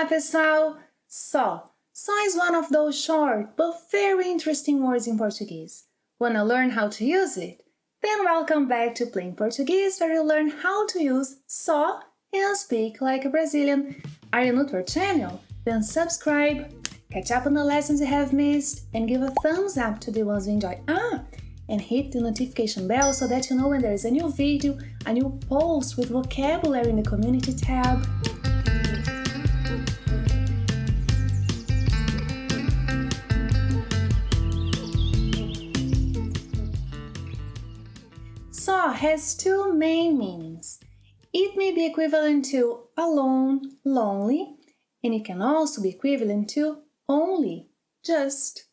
Olá, pessoal! Só is one of those short but very interesting words in Portuguese. Wanna learn how to use it? Then welcome back to Plain Portuguese, where you learn how to use só and speak like a Brazilian. Are you new to our channel? Then subscribe, catch up on the lessons you have missed, and give a thumbs up to the ones you enjoy. And hit the notification bell so that you know when there is a new video, a new post with vocabulary in the community tab. Só has two main meanings. It may be equivalent to alone, lonely, and it can also be equivalent to only, just.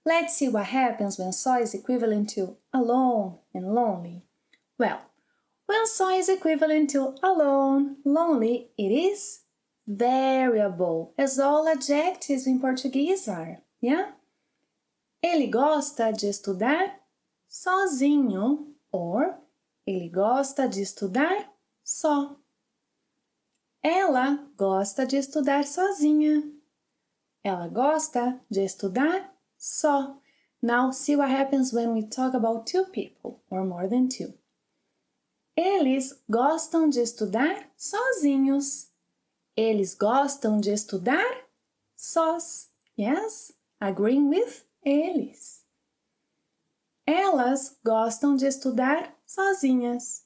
Let's see what happens when só is equivalent to alone and lonely. Well, when só is equivalent to alone, lonely, it is variable, as all adjectives in Português are, yeah? Ele gosta de estudar sozinho, or ele gosta de estudar só. Ela gosta de estudar sozinha. Ela gosta de estudar só. Now, see what happens when we talk about two people, or more than two. Eles gostam de estudar sozinhos. Eles gostam de estudar sós. Yes, agreeing with eles. Elas gostam de estudar sozinhas.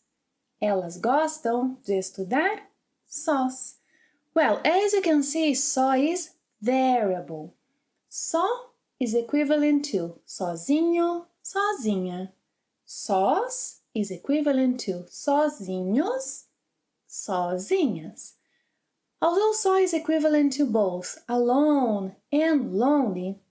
Elas gostam de estudar sós. Well, as you can see, só is variable. Só is equivalent to sozinho, sozinha. Sós is equivalent to sozinhos, sozinhas. Although só is equivalent to both alone and lonely,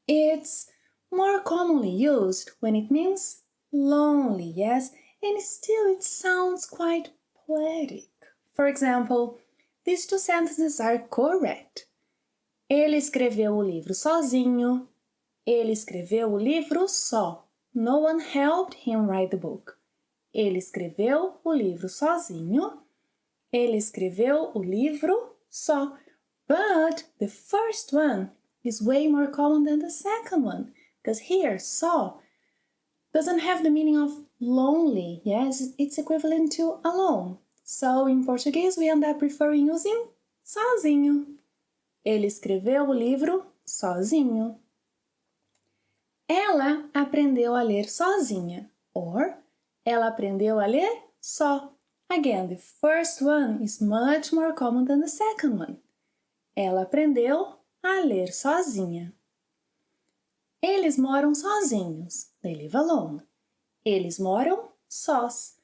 it's more commonly used when it means lonely, yes, and still it sounds quite poetic. For example, these two sentences are correct. Ele escreveu o livro sozinho. Ele escreveu o livro só. No one helped him write the book. Ele escreveu o livro sozinho. Ele escreveu o livro só. But the first one is way more common than the second one. Because here, só doesn't have the meaning of lonely, yes? It's equivalent to alone. So, in Portuguese, we end up preferring using sozinho. Ele escreveu o livro sozinho. Ela aprendeu a ler sozinha. Or, ela aprendeu a ler só. Again, the first one is much more common than the second one. Ela aprendeu a ler sozinha. Eles moram sozinhos. They live alone. Eles moram sós.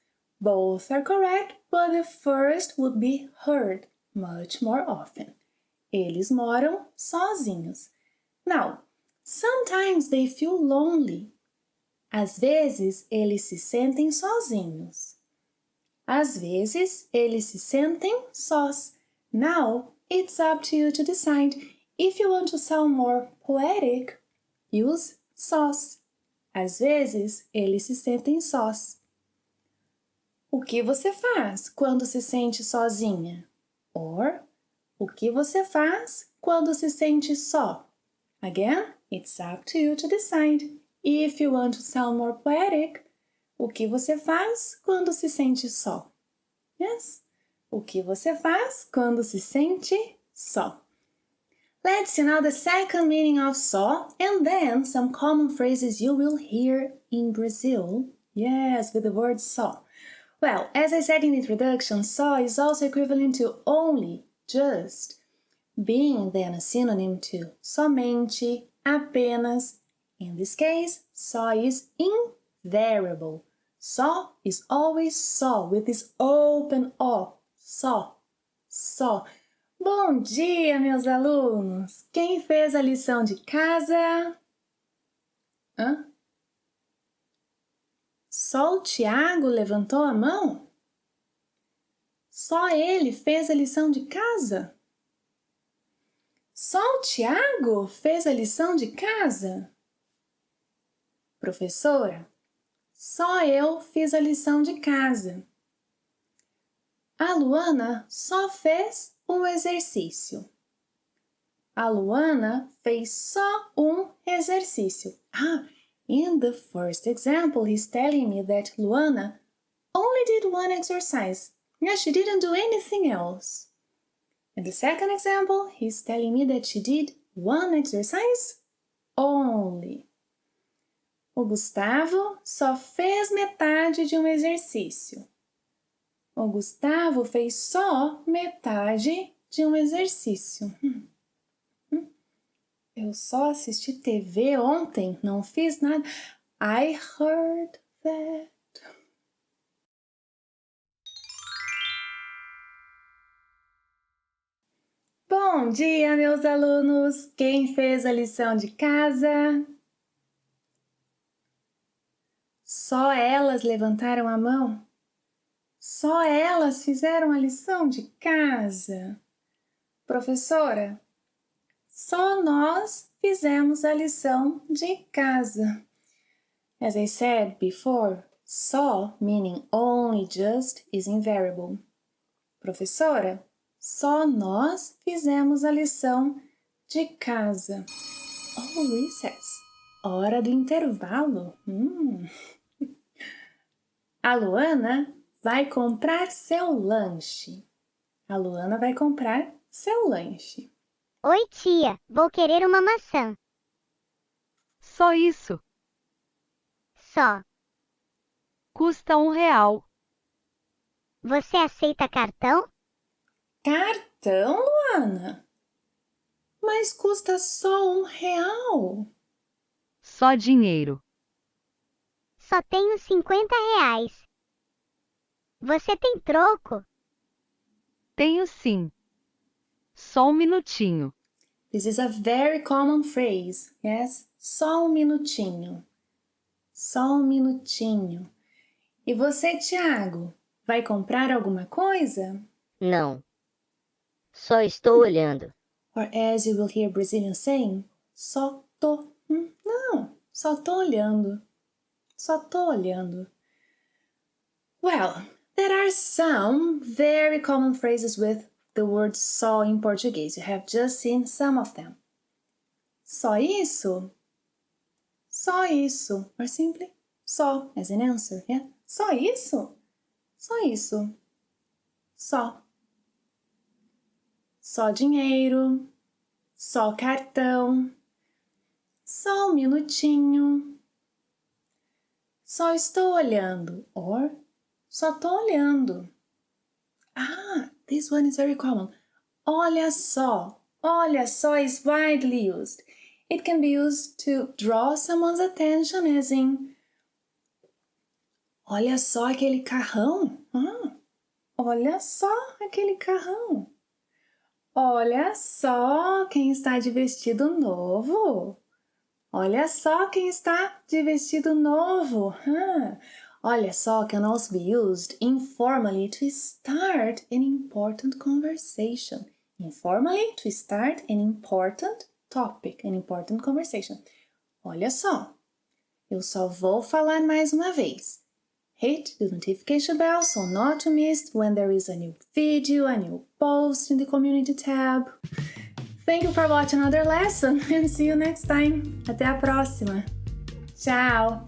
Both are correct, but the first would be heard much more often. Eles moram sozinhos. Now, sometimes they feel lonely. Às vezes, eles se sentem sozinhos. Às vezes, eles se sentem sós. Now, it's up to you to decide. If you want to sound more poetic, use sós. Às vezes, eles se sentem sós. O que você faz quando se sente sozinha? Or, o que você faz quando se sente só? Again, it's up to you to decide. If you want to sound more poetic, o que você faz quando se sente só? Yes? O que você faz quando se sente só? Let's see now the second meaning of só, and then some common phrases you will hear in Brazil. Yes, with the word só. Well, as I said in the introduction, só is also equivalent to only, just, being then a synonym to somente, apenas. In this case, só is invariable. Só is always só, with this open O. Só, só. Bom dia, meus alunos! Quem fez a lição de casa? Só o Tiago levantou a mão? Só ele fez a lição de casa? Só o Tiago fez a lição de casa? Professora, só eu fiz a lição de casa. A Luana só fez um exercício. A Luana fez só um exercício. In the first example, he's telling me that Luana only did one exercise. Yeah, she didn't do anything else. In the second example, he's telling me that she did one exercise only. O Gustavo só fez metade de um exercício. O Gustavo fez só metade de um exercício. Eu só assisti TV ontem, não fiz nada. I heard that. Bom dia, meus alunos! Quem fez a lição de casa? Só elas levantaram a mão? Só elas fizeram a lição de casa? Professora, só nós fizemos a lição de casa. As I said before, só, meaning only, just, is invariable. Professora, só nós fizemos a lição de casa. Oh, recess. Hora do intervalo. A Luana vai comprar seu lanche. A Luana vai comprar seu lanche. Oi, tia. Vou querer uma maçã. Só isso. Só. Custa R$1. Você aceita cartão? Cartão, Luana? Mas custa só R$1. Só dinheiro. Só tenho R$50. Você tem troco? Tenho sim. Só um minutinho. This is a very common phrase, yes? Só um minutinho. Só um minutinho. E você, Thiago, vai comprar alguma coisa? Não. Só estou olhando. Or as you will hear Brazilians saying, só tô. Não, só tô olhando. Só tô olhando. Well, there are some very common phrases with the word só in Portuguese. You have just seen some of them. Só isso? Só isso. Or simply, só as an answer, yeah? Só isso? Só isso. Só. Só dinheiro. Só cartão. Só um minutinho. Só estou olhando. Or só tô olhando. This one is very common. Olha só. Olha só is widely used. It can be used to draw someone's attention, as in, olha só aquele carrão. Olha só aquele carrão. Olha só quem está de vestido novo. Olha só quem está de vestido novo. Olha só can also be used informally to start an important conversation. Informally, to start an important topic, an important conversation. Olha só, eu só vou falar mais uma vez. Hit the notification bell so not to miss when there is a new video, a new post in the community tab. Thank you for watching another lesson and see you next time. Até a próxima. Tchau!